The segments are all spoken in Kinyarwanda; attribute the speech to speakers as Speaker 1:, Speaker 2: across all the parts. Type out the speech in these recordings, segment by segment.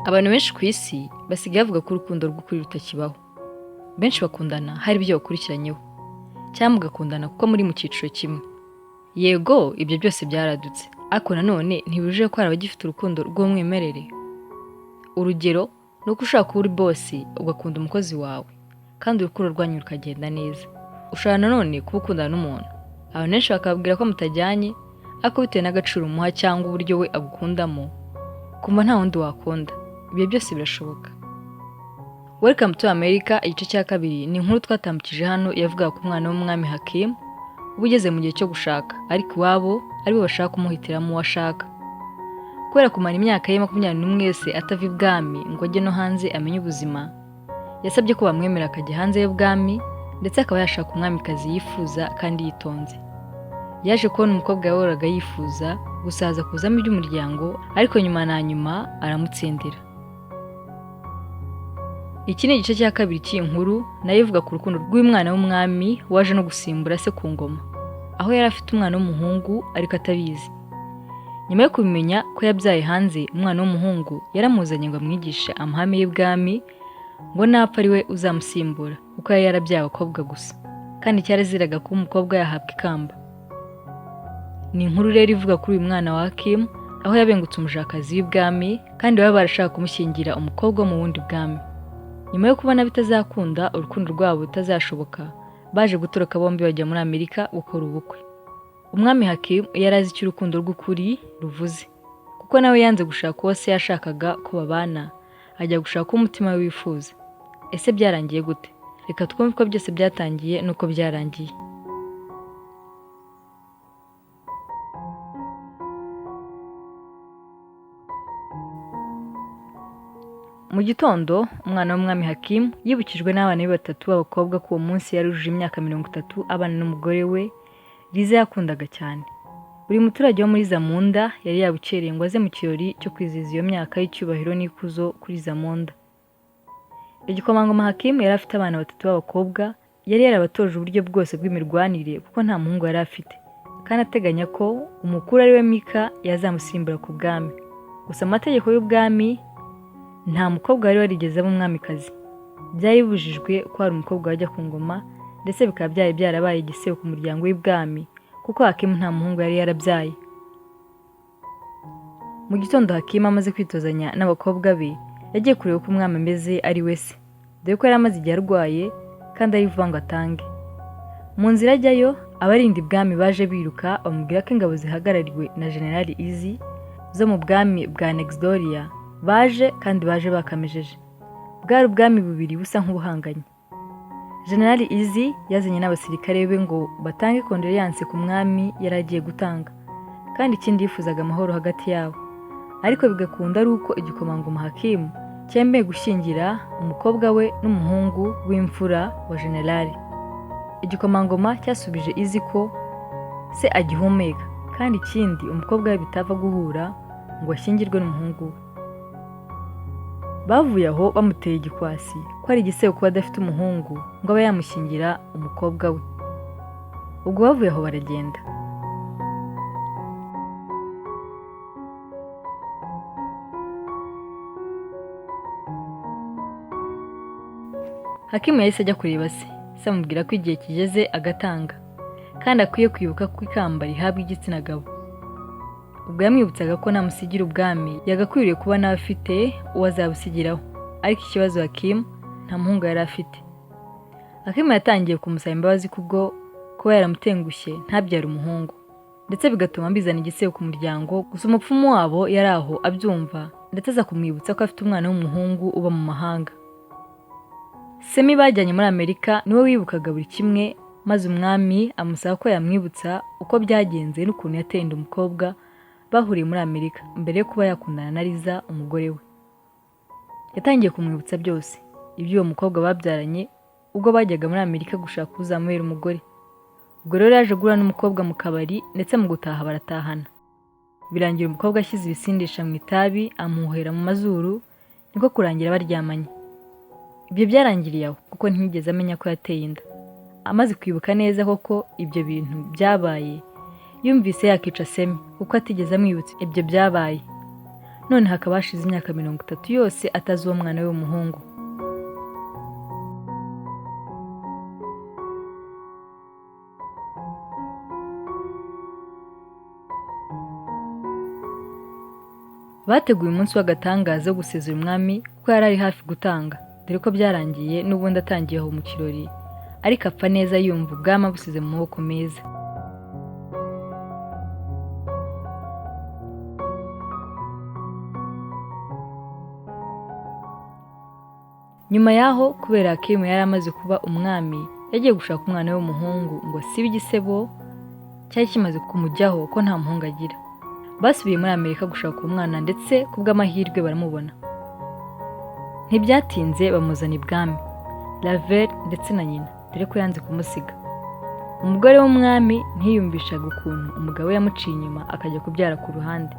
Speaker 1: Abantu benshi ku isi basigaye bavuga ko urukundo rw'ukuri rutakibaho. Benshi bakundana hari ibyo bakurikiranyeho, cyangwa mugakundana kuko muri mu cyiciro kimwe. Yego, ibyo byose byaradutse, ariko nanone ntibujije ko hari abagifite urukundo rw'umwimerere. Urugero ni uko ushobora kuba uri bosi ugakunda umukozi wawe, kandi urukundo rwanyu rukagenda neza. Ushobora nanone kuba ukundana n'umuntu, abantu benshi bakababwira ko mutajyanye, ariko bitewe n'agaciro umuha cyangwa uburyo we agukundamo, kumva nta wundi wakunda. Ibyo byose birashoboka. Welcome to America, igice cya kabiri ni inkuru twatambukije hano yavugaga ku mwana w'umwami Hakim uba ugeze mu gihe cyo gushaka, ariko iwabo aribo bashaka kumuhitiramo uwo ashaka. Kubera kumara imyaka ye 21 yose atava ibwami ngo ajye no hanze amenye ubuzima, yasabye ko bamwemera akajya hanze y'ubwami, ndetse akaba yashaka umwamikazi yifuza kandi yitonze. Yaje kubona umukobwa yahoraga yifuza, gusaza kuzamo iby'umuryango, ariko nyuma na nyuma aramutsindira. Iki ni igice cya kabiri cy'inkuru nayo ivuga ku rukundo rw'umwana w'umwami waje no gusimbura se ku ngoma, aho yari afite umwana w'umuhungu ariko atabizi. Nyuma yo kubimenya ko yabyaye hanze umwana w'umuhungu, yaramuzanye ngo amwigishe amahame y'ibwami, ngo napfa ari we uzamusimbura kuko yari yarabyaye abakobwa gusa, kandi cyaraziraga ko umukobwa yahabwa ikamba. Ni inkuru rero ivuga kuri uyu mwana wa Hakim, aho yabengutse umujakazi w'ibwami, kandi baba barashaka kumushyingira umukobwa wo mu wundi bwami. Nyuma yo kubona bitazakunda, urukundo rwabo rutazashoboka, baje gutoroka bombi bajya muri Amerika gukora ubukwe. Umwami Hakim yari azi icyo urukundo rw'ukuri ruvuze, kuko nawe yanze gushaka uwo se yashakaga ko babana, ajya gushaka uwo umutima we wifuza. Ese byarangiye gute? Reka twumve ko byose byatangiye nuko byarangiye. Mu gitondo, umwana w'umwami Hakim yibukijwe n'abana be batatu b'abakobwa ko uwo munsi yarujuje imyaka 30 abana n'umugore we Liza yakundaga cyane. Buri muturage wo muri Zamunda yari yabukereye ngo aze mu kirori cyo kwizihiza iyo myaka y'icyubahiro n'ikuzo kuri Zamunda. Igikomangoma Hakim yari afite abana batatu b'abakobwa, yari yarabatoje uburyo bwose bw'imirwanire kuko nta muhungu yari afite, kandi ateganya ko umukuru ari we Mika yazamusimbura ku bwami. Gusa amategeko y'ubwami, nta mukobwa wari warigeze aba umwamikazi. Byari bibujijwe ko hari umukobwa wajya ku ngoma, ndetse bikaba byari byarabaye igisebo ku muryango w'ibwami, kuko Hakim nta muhungu yari yarabyaye. Mu gitondo Hakim amaze kwitozanya n'abakobwa be, yagiye kureba uko umwami ameze ari we se, dore ko yari amaze igihe arwaye kandi ari vuba ngo atange. Mu nzira ajyayo, abarinda ibwami baje biruka bamubwira ko ingabo zihagarariwe na General Easy zo mu bwami bwa Nexdoria baje, kandi baje bakamejeje. Bwari ubwami bubiri busa nk'ubuhanganye. General Easy yazanye n'abasirikare be ngo batange condoleance ku mwami yari agiye gutanga, kandi ikindi yifuzaga amahoro hagati yabo. Ariko bigakunda ari uko igikomangoma Hakim cyemeye gushyingira umukobwa we n'umuhungu w'imfura wa General. Igikomangoma cyasubije Easy ko se agihumeka, kandi ikindi umukobwa we bitava guhura ngo ashyingirwe n'umuhungu we. Bavuye aho bamuteye igikwasi ko ari igisebo kuba adafite umuhungu ngo abe yamushyingira umukobwa we. Ubwo bavuye aho baragenda. Hakim yahise ajya kureba se amubwira ko igihe kigeze agatanga, kandi akwiye kwibuka ko ikamba rihabwa igitsina gabo. Ubwo yamwibutsaga ko namusigira ubwami yagakwiriye kuba nawe afite uwo azabusigiraho, ariko ikibazo Hakim nta muhungu yari afite. Hakim yatangiye kumusaba imbabazi kubwo kuba yaramutengushye ntabyara umuhungu, ndetse bigatuma bizana igisebo ku muryango. Gusa umupfumu wabo yari aho abyumva, ndetse aza kumwibutsa ko afite umwana w'umuhungu uba mu mahanga. Semi bajyanye muri Amerika niwe wibukaga buri kimwe, maze umwami amusaba ko yamwibutsa uko byagenze n'ukuntu yateye inda umukobwa bahuriye muri Amerika mbere yo kuba yakundana na Liza umugore we. Yatangiye kumwibutsa byose ibyo uwo mukobwa babyaranye ubwo bajyaga muri Amerika gushaka uzamubera umugore. Ubwo rero yaje gura n'umukobwa mu kabari, ndetse mu gutaha baratahana. Birangira umukobwa ashyize ibisindisha mu itabi amuhera mu mazuru, niko kurangira baryamanye. Ibyo byarangiriye aho kuko ntiyigeze amenya ko yateye inda. Amaze kwibuka neza koko ibyo bintu byabaye, yumvise yakica Semi kuko atigeze amwibutsa ibyo byabaye. none hakaba hashize imyaka 30 yose atazi uwo mwana we w'umuhungu. Bateguye umunsi w'agatangaza wo gusezera umwami kuko yari ari hafi gutanga, dore ko byarangiye n'ubundi atangiye aho mu kirori, ariko apfa neza yumva ubwami busize mu maboko meza. Nyuma yaho kubera Hakimu yari amaze kuba umwami, yagiye gushaka umwana we w'umuhungu ngo asibe igisebo cyari kimaze kumujyaho ko nta muhungu agira. Basubiye muri Amerika gushaka umwana ndetse kubw'amahirwe baramubona. Ntibyatinze bamuzana ibwami, Lavelle ndetse na nyina, dore ko yanze kumusiga. Umugore w'umwami ntiyumvishaga ukuntu umugabo we yamuciye inyuma akajya kubyara ku ruhande.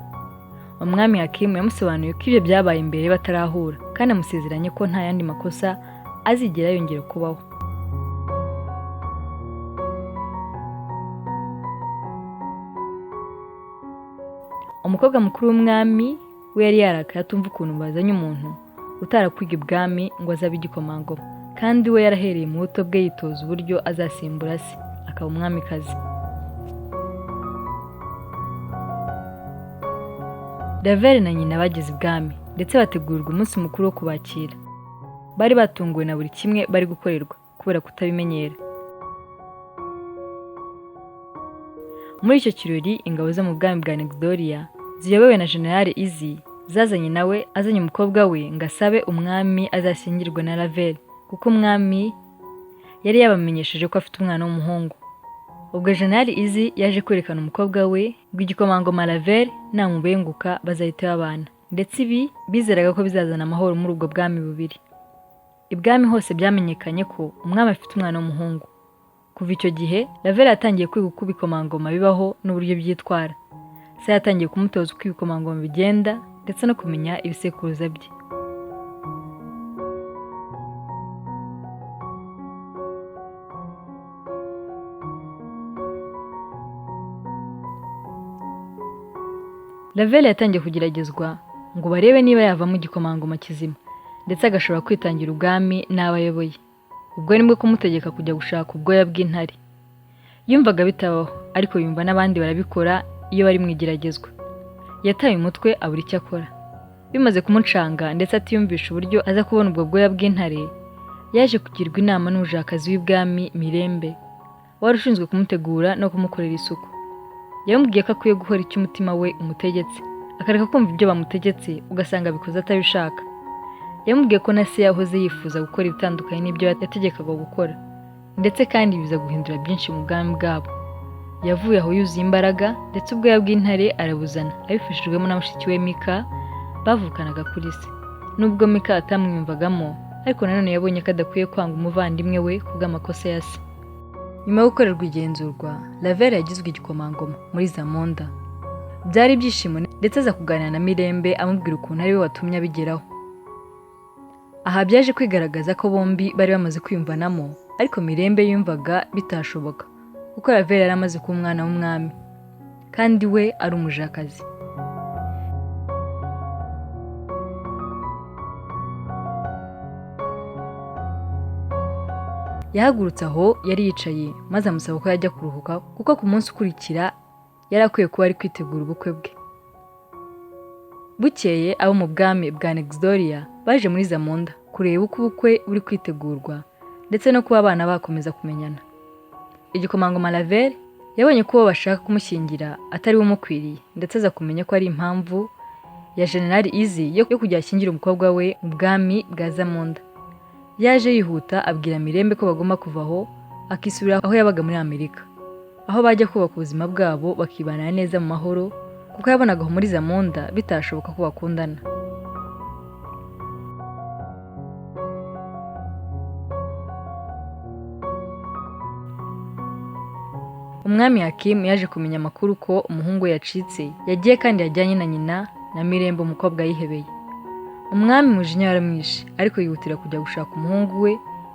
Speaker 1: Umwami Hakimu yamusobanuriye ko ibyo byabaye imbere batarahura, kandi amusezeranye ko nta yandi makosa azigera yongera kubaho. Umukobwa mukuru w'umwami we yari yarakaye atumva ukuntu bazanye umuntu utarakwiga ibwami ngo azabe igikomangoma, kandi we yarahereye mu buto bwe yitoza uburyo azasimbura se akaba umwamikazi. Lavelle na nyina bageze ibwami ndetse bategurirwa umunsi mukuru wo kubakira. Bari batunguwe na buri kimwe bari gukorerwa kubera kutabimenyera. Muri icyo kirori ingabo zo mu bwami bwa Nexdoria ziyobowe na General Easy zazanye nawe azanye umukobwa we ngo asabe umwami azashyingirwa na Lavelle, kuko umwami yari yabamenyesheje ko afite umwana w'umuhungu. Ubwo General Easy yaje kwerekana umukobwa we ngo igikomangoma Lavelle namubenguka bazahita babana, ndetse ibi bizeraga ko bizazana amahoro muri ubwo bwami bubiri. Ibwami hose byamenyekanye ko umwami afite umwana w'umuhungu. Kuva icyo gihe Lavelle yatangiye kwiga uko ibikomangoma bibaho n'uburyo byitwara. Se yatangiye kumutoza uko ibikomangoma bigenda ndetse no kumenya ibisekuruza bye. Lavelle yatangiye kugeragezwa ngo barebe niba yavamo igikomangoma kizima, ndetse agashobora kwitangira ubwami n'abayoboye. Ubwo nibwo kumutegeka kujya gushaka ubwoya bw'intare. Yumvaga bitabaho, ariko yumva n'abandi barabikora iyo bari mu igeragezwa. Yataye umutwe abura icyo akora. Bimaze kumucanga ndetse atiyumvisha uburyo aza kubona ubwo bwoya bw'intare, yaje kugirwa inama n'umujakazi w'ibwami Mirembe, wari ushinzwe kumutegura no kumukorera isuku. Yamubwiye ko akwiye guhora icyo umutima we umutegetse, akareka kumva ibyo bamutegetse ugasanga bikoze atabishaka. Yamubwiye ko na se yahoze yifuza gukora ibitandukanye n'ibyo yategekaga gukora, ndetse kandi biza guhindura byinshi mu bwami bwabo. Yavuye aho yuzuye imbaraga, ndetse ubwoya bw'intare arabuzana abifashijwemo na mushiki we Mika bavukanaga kuri se. Nubwo Mika atamwiyumvagamo, ariko nanone yabonye ko adakwiye kwanga umuvandimwe we kubw'amakosa ya se. Nyuma yo gukorerwa igenzurwa, Lavelle yagizwe igikomangoma muri Zamonda. Byari ibyishimo, ndetse aza kuganira na Mirembe amubwira ukuntu ari we watumye abigeraho. Aha byaje kwigaragaza ko bombi bari bamaze kwiyumvanamo, ariko Mirembe yumvaga bitashoboka kuko Lavelle yari amaze kuba umwana w'umwami, kandi we ari umujakazi. Yahagurutse aho yari yicaye maze amusaba ko yajya kuruhuka kuko ku munsi ukurikira yari akwiye kuba ari kwitegura ubukwe bwe. Bukeye abo mu bwami bwa Nexdoria baje muri Zamonda kureba uko ubukwe buri kwitegurwa ndetse no kuba abana bakomeza kumenyana. Igikomangoma Lavelle yabonye ko bashaka kumushyingira atari we umukwiriye, ndetse aza kumenya ko ari impamvu ya General Easy yo kujya ashyingira umukobwa we mu bwami bwa Zamonda. Yaje yihuta abwira Mirembe ko bagomba kuvaho akisubira aho yabaga muri Amerika, aho bajya kubaka ubuzima bwabo bakibanira neza mu mahoro, kuko yabonaga aho muri Zamonda bitashoboka ko bakundana. Umwami Hakimu yaje kumenya amakuru ko umuhungu we yacitse, yagiye kandi yajyanye na nyina na Mirembe umukobwa yihebeye. Umwami umujinya yaramwishe, ariko yihutira kujya gushaka umuhungu we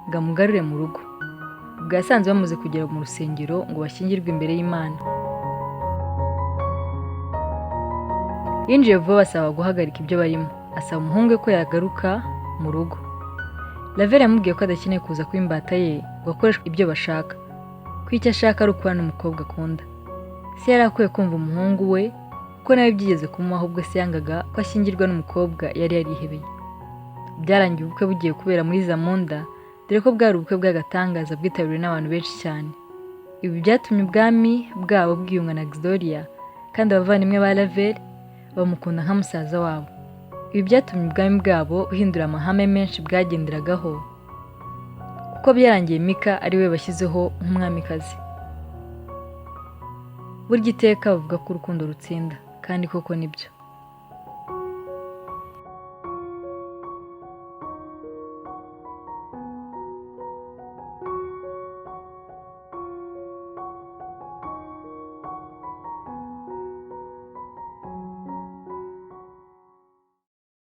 Speaker 1: ngo amugarure mu rugo. Ubwo yasanze bamaze kugera mu rusengero ngo bashyingirwe imbere y'Imana. yinjiye vuba basaba guhagarika ibyo barimo, asaba umuhungu we ko yagaruka mu rugo. Lavelle yamubwiye ko adakeneye kuza kuba imbata ye ngo akoreshwe ibyo bashaka, ko icyo ashaka ari ukubana n'umukobwa akunda. Se yari akwiye kumva umuhungu we kuko nawe byigeze kumubaho ubwo se yangaga ko ashyingirwa n'umukobwa yari yarihebeye. Byarangiye ubukwe bugiye kubera muri Zamunda, dore ko bwari ubukwe bw'agatangaza bwitabiriwe n'abantu benshi cyane. Ibi byatumye ubwami bwabo bwiyunga na Gloria, kandi abavandimwe ba Lavelle bamukunda nka musaza wabo. Ibi byatumye ubwami bwabo buhindura amahame menshi bwagenderagaho, kuko byarangiye Mika ari we bashyizeho nk'umwamikazi. Burya iteka bavuga ko urukundo rutsinda, kandi koko nibyo.